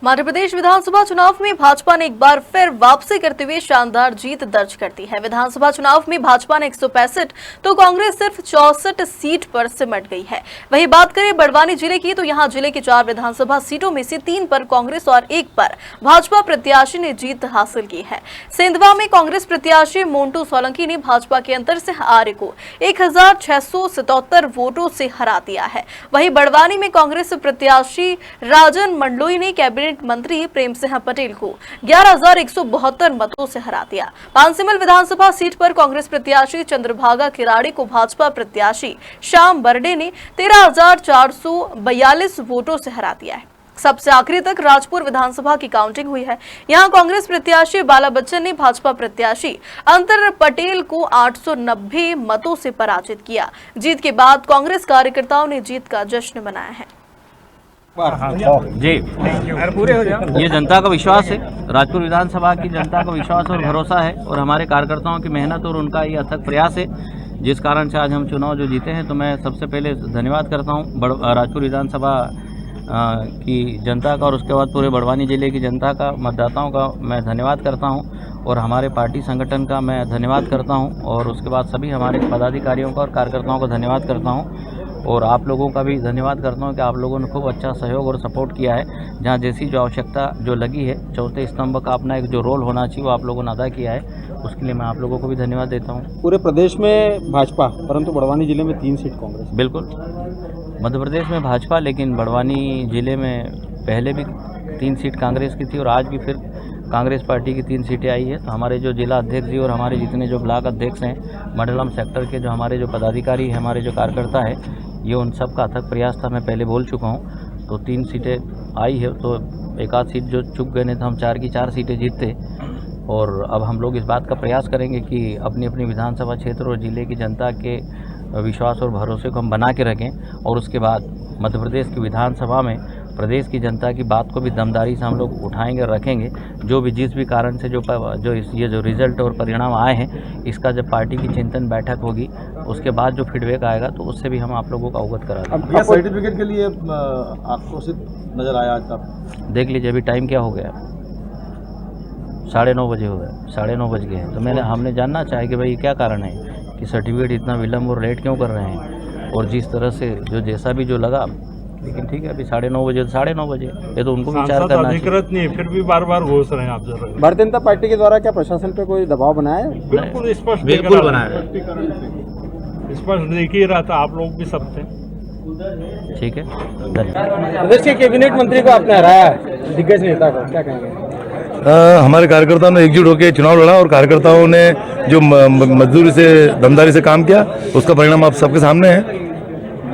मध्य प्रदेश विधानसभा चुनाव में भाजपा ने एक बार फिर वापसी करते हुए शानदार जीत दर्ज कर दी है। विधानसभा चुनाव में भाजपा ने 165 तो कांग्रेस सिर्फ 64 सीट पर सिमट गई है। वहीं बात करें बड़वानी जिले की तो यहां जिले की 4 विधानसभा सीटों में से 3 पर कांग्रेस और 1 पर भाजपा प्रत्याशी ने जीत हासिल की है। सेंधवा में कांग्रेस प्रत्याशी मोन्टू सोलंकी ने भाजपा के अंतर से आर्य को 1677 वोटों से हरा दिया है। वहीं बड़वानी में कांग्रेस प्रत्याशी राजन मंडलोई ने कैबिनेट मंत्री प्रेम सिंह पटेल को 11,172 मतों से हरा दिया। पांसिमल विधानसभा सीट पर कांग्रेस प्रत्याशी चंद्रभागा किराड़ी को भाजपा प्रत्याशी श्याम बर्डे ने 13,442 वोटों से हरा दिया है। सबसे आखिरी तक राजपुर विधानसभा की काउंटिंग हुई है। यहां कांग्रेस प्रत्याशी बाला बच्चन ने भाजपा प्रत्याशी अंतर पटेल को 890 मतों से पराजित किया। जीत के बाद कांग्रेस कार्यकर्ताओं ने जीत का जश्न मनाया है। जी, ये जनता का विश्वास है, राजपुर विधानसभा की जनता का विश्वास और भरोसा है और हमारे कार्यकर्ताओं की मेहनत और उनका ये अथक प्रयास है जिस कारण से आज हम चुनाव जो जीते हैं। तो मैं सबसे पहले धन्यवाद करता हूँ राजपुर विधानसभा की जनता का और उसके बाद पूरे बड़वानी जिले की जनता का, मतदाताओं का मैं धन्यवाद करता हूँ और हमारे पार्टी संगठन का मैं धन्यवाद करता हूँ और उसके बाद सभी हमारे पदाधिकारियों का और कार्यकर्ताओं का धन्यवाद करता हूँ और आप लोगों का भी धन्यवाद करता हूं कि आप लोगों ने खूब अच्छा सहयोग और सपोर्ट किया है। जहां जैसी जो आवश्यकता जो लगी है, चौथे स्तंभ का अपना एक जो रोल होना चाहिए वो आप लोगों ने अदा किया है, उसके लिए मैं आप लोगों को भी धन्यवाद देता हूं। पूरे प्रदेश में भाजपा, परंतु बड़वानी जिले में 3 सीट कांग्रेस। बिल्कुल, मध्य प्रदेश में भाजपा, लेकिन बड़वानी जिले में पहले भी 3 सीट कांग्रेस की थी और आज भी फिर कांग्रेस पार्टी की 3 सीटें आई है। तो हमारे जो जिला अध्यक्ष जी और हमारे जितने जो ब्लॉक अध्यक्ष हैं, मंडलम सेक्टर के जो हमारे जो पदाधिकारी हैं, हमारे जो कार्यकर्ता है, ये उन सब का अथक प्रयास था। मैं पहले बोल चुका हूँ। तो 3 सीटें आई है, तो एक आध सीट जो चुक गए तो हम 4 की 4 सीटें जीतते और अब हम लोग इस बात का प्रयास करेंगे कि अपनी अपनी विधानसभा क्षेत्र और जिले की जनता के विश्वास और भरोसे को हम बना के रखें और उसके बाद मध्य प्रदेश की विधानसभा में प्रदेश की जनता की बात को भी दमदारी से हम लोग उठाएंगे और रखेंगे। जो भी जिस भी कारण से ये जो रिजल्ट और परिणाम आए हैं, इसका जब पार्टी की चिंतन बैठक होगी उसके बाद जो फीडबैक आएगा तो उससे भी हम आप लोगों का अवगत करा देंगे। अब सर्टिफिकेट के लिए आक्रोशित नजर आया आज आप? देख लीजिए, अभी टाइम क्या हो गया, 9:30 बजे हो गए, 9:30 बज गए हैं। तो हमने जानना चाहे कि भाई क्या कारण है कि सर्टिफिकेट इतना विलम्ब और लेट क्यों कर रहे हैं और जिस तरह से जो जैसा भी जो लगा, लेकिन ठीक है, अभी 9:30 बजे तो 9:30 बजे, ये तो उनको विचार करना अधिकृत नहीं है, फिर भी बार बार घोष रहे हैं आप। भारतीय जनता पार्टी के द्वारा क्या प्रशासन पे कोई दबाव बनाया है? बिल्कुल स्पष्ट, बिल्कुल बनाया, स्पष्ट देख ही रहा था, आप लोग भी सब थे। ठीक है, धन्यवाद। प्रदेश के कैबिनेट मंत्री को आपने हराया, दिग्गज नेता को, क्या कहेंगे? हमारे कार्यकर्ताओं ने एकजुट होकर चुनाव लड़ा और कार्यकर्ताओं ने जो मजदूरी से, दमदारी से काम किया, उसका परिणाम आप सबके सामने है।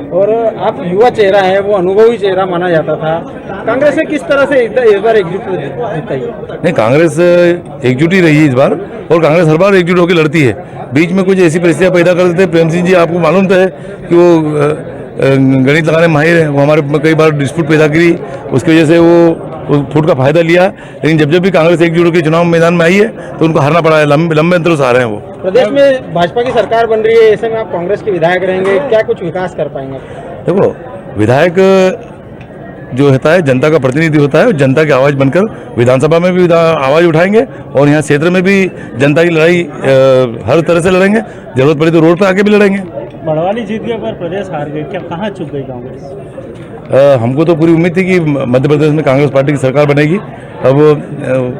और आप युवा चेहरा है, वो अनुभवी चेहरा माना जाता था। कांग्रेस ने किस तरह से इस बार एकजुट जीता? नहीं, कांग्रेस एकजुट ही रही इस बार और कांग्रेस हर बार एकजुट होकर लड़ती है। बीच में कुछ ऐसी परिस्थितियां पैदा कर देते हैं। प्रेम सिंह जी, आपको मालूम था कि वो गणित लगाने माहिर है, वो हमारे कई बार डिस्प्यूट पैदा करी, उसकी वजह से वो फुट का फायदा लिया। लेकिन जब भी कांग्रेस एकजुट होकर चुनाव मैदान में आई है तो उनको हारना पड़ा है, लंबे अंतरों से हारे हैं वो। प्रदेश में भाजपा की सरकार बन रही है, ऐसे में आप कांग्रेस के विधायक रहेंगे, क्या कुछ विकास कर पाएंगे? देखो, विधायक जो होता है जनता का प्रतिनिधि होता है और जनता की आवाज़ बनकर विधानसभा में भी आवाज़ उठाएंगे और यहाँ क्षेत्र में भी जनता की लड़ाई हर तरह से लड़ेंगे। जरूरत पड़ी तो रोड पर आके भी लड़ेंगे। बड़वानी जीत गए पर प्रदेश हार गए, क्या कहाँ चुक गई कांग्रेस? हमको तो पूरी उम्मीद थी कि मध्य प्रदेश में कांग्रेस पार्टी की सरकार बनेगी। अब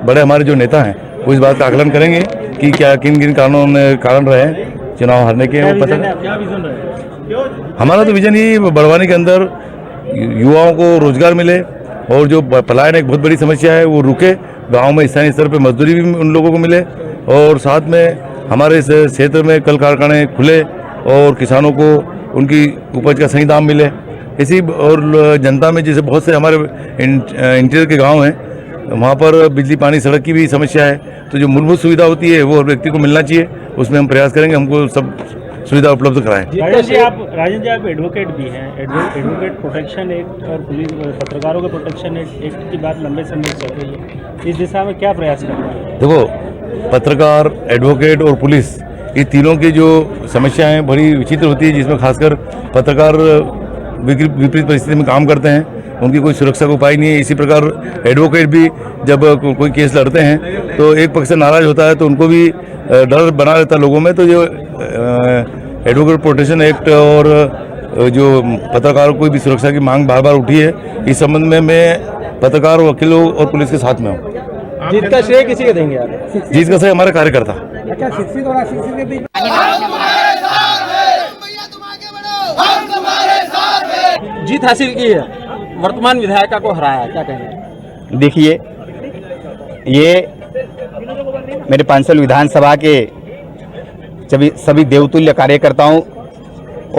बड़े हमारे जो नेता हैं वो इस बात का आकलन करेंगे कि क्या किन किन कारण रहे हैं चुनाव हारने के। वो पता है, हमारा तो विजन ही बड़वानी के अंदर युवाओं को रोजगार मिले और जो पलायन एक बहुत बड़ी समस्या है वो रुके, गांव में स्थानीय स्तर पर मजदूरी भी उन लोगों को मिले और साथ में हमारे इस क्षेत्र में कल कारखाने खुले और किसानों को उनकी उपज का सही दाम मिले। इसी और जनता में जैसे बहुत से हमारे इंटीरियर के गांव हैं, वहाँ पर बिजली पानी सड़क की भी समस्या है, तो जो मूलभूत सुविधा होती है वो हर व्यक्ति को मिलना चाहिए। उसमें हम प्रयास करेंगे, हमको सब सुविधा उपलब्ध कराएं। राजन जी आप एडवोकेट भी हैं, एडवोकेट प्रोटेक्शन एक्ट और पुलिस पत्रकारों के प्रोटेक्शन एक्ट की बात लंबे समय से चल रही है, इस दिशा में क्या प्रयास कर रहे हैं? देखो, पत्रकार, एडवोकेट और पुलिस, ये तीनों की जो समस्या है बड़ी विचित्र होती है, जिसमें खासकर पत्रकार विपरीत परिस्थिति में काम करते हैं उनकी कोई सुरक्षा का उपाय नहीं है। इसी प्रकार एडवोकेट भी जब कोई केस लड़ते हैं तो एक पक्ष से नाराज होता है तो उनको भी डर बना रहता है लोगों में। तो जो एडवोकेट प्रोटेक्शन एक्ट और जो पत्रकारों को भी सुरक्षा की मांग बार बार उठी है, इस संबंध में मैं पत्रकार, वकीलों और पुलिस के साथ में हूँ। जीत का श्रेय किसी को देंगे आप? जीत का श्रेय हमारे कार्यकर्ता। जीत हासिल की है, वर्तमान विधायिका को हराया, क्या कहेंगे? देखिए, ये मेरे पांचल विधानसभा के सभी देवतुल्य कार्यकर्ताओं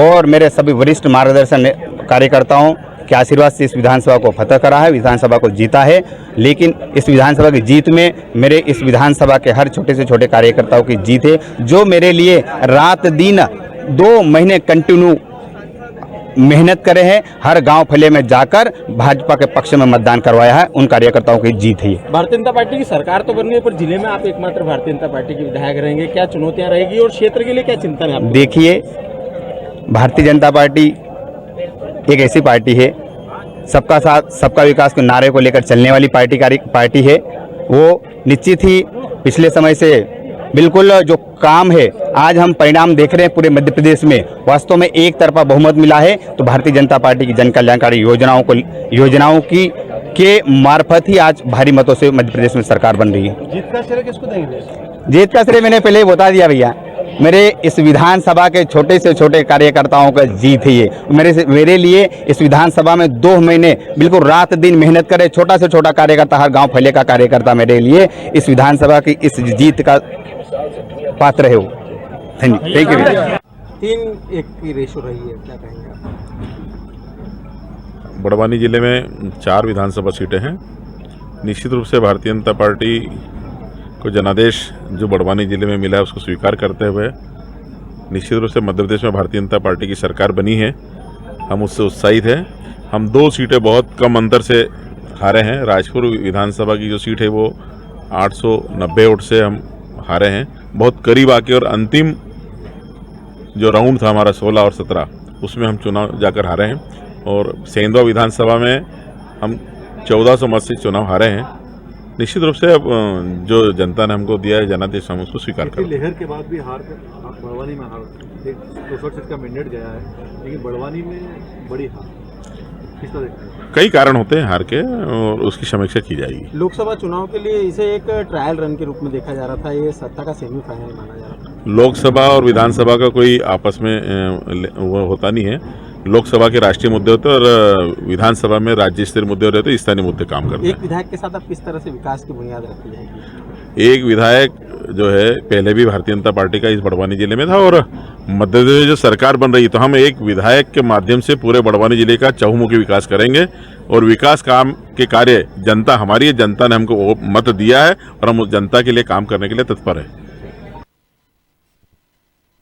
और मेरे सभी वरिष्ठ मार्गदर्शन कार्यकर्ताओं के आशीर्वाद से इस विधानसभा को फतह करा है, विधानसभा को जीता है। लेकिन इस विधानसभा की जीत में मेरे इस विधानसभा के हर छोटे से छोटे कार्यकर्ताओं की जीत है, जो मेरे लिए रात दिन 2 महीने कंटिन्यू मेहनत करे हैं, हर गांव फले में जाकर भाजपा के पक्ष में मतदान करवाया है, उन कार्यकर्ताओं की जीत है। भारतीय जनता पार्टी की सरकार तो बन गई, पर जिले में आप एकमात्र भारतीय जनता पार्टी के विधायक रहेंगे, क्या चुनौतियां रहेगी और क्षेत्र के लिए क्या चिंतन है आपको? देखिए, भारतीय जनता पार्टी एक ऐसी पार्टी है, सबका साथ सबका विकास के नारे को लेकर चलने वाली पार्टी है। वो निश्चित ही पिछले समय से बिल्कुल जो काम है, आज हम परिणाम देख रहे हैं पूरे मध्य प्रदेश में, वास्तव में एक तरफा बहुमत मिला है। तो भारतीय जनता पार्टी की जन कल्याणकारी योजनाओं के मार्फत ही आज भारी मतों से मध्य प्रदेश में सरकार बन रही है। जीत का श्रेय किसको देंगे? जीत का श्रेय मैंने पहले ही बता दिया भैया, मेरे इस विधानसभा के छोटे से छोटे कार्यकर्ताओं का जीत है ये। मेरे लिए इस विधानसभा में 2 महीने बिल्कुल रात दिन मेहनत करे छोटा से छोटा कार्यकर्ता, हर गांव फले का कार्यकर्ता मेरे लिए इस विधानसभा की इस जीत का पात्र है वो। Thank you. 3-1 की रेशो रही है, क्या कहेंगे आप? बड़वानी जिले में 4 विधानसभा सीटें हैं। निश्चित रूप से भारतीय जनता पार्टी को जनादेश जो बड़वानी जिले में मिला है उसको स्वीकार करते हुए निश्चित रूप से मध्य प्रदेश में भारतीय जनता पार्टी की सरकार बनी है, हम उससे उत्साहित हैं। हम 2 सीटें बहुत कम अंतर से हारे हैं। राजपुर विधानसभा की जो सीट है वो 890 वोट से हम हारे हैं, बहुत करीब आके, और अंतिम जो राउंड था हमारा 16 और 17 उसमें हम चुनाव जाकर हारे हैं। और सेंधवा विधानसभा में हम 1400 मत से चुनाव हारे हैं। निश्चित रूप से अब जो जनता ने हमको दिया है जनादेश, हम उसको स्वीकार करते हैं। लहर के बाद भी हार बड़वानी में हार 64 सीट का मैंडेट गया है, लेकिन बड़वानी में बड़ी हार किस तरह देखते हैं? कई कारण होते हैं हार के और उसकी समीक्षा की जाएगी। लोकसभा चुनाव के लिए इसे एक ट्रायल रन के रूप में देखा जा रहा था, ये सत्ता का सेमीफाइनल माना जा रहा था। लोकसभा और विधानसभा का कोई आपस में वो होता नहीं है। लोकसभा के राष्ट्रीय मुद्दे होते हैं और विधानसभा में राज्य स्तरीय मुद्दे होते हैं, स्थानीय मुद्दे काम करते हैं। एक विधायक के साथ अब किस तरह से विकास की बुनियाद रखी जाएगी? एक विधायक जो है पहले भी भारतीय जनता पार्टी का इस बड़वानी जिले में था, और मध्य प्रदेश में जो सरकार बन रही है तो हम एक विधायक के माध्यम से पूरे बड़वानी जिले का चहुमुखी विकास करेंगे। और विकास काम के कार्य जनता हमारी है, जनता ने हमको मत दिया है और हम उस जनता के लिए काम करने के लिए तत्पर है।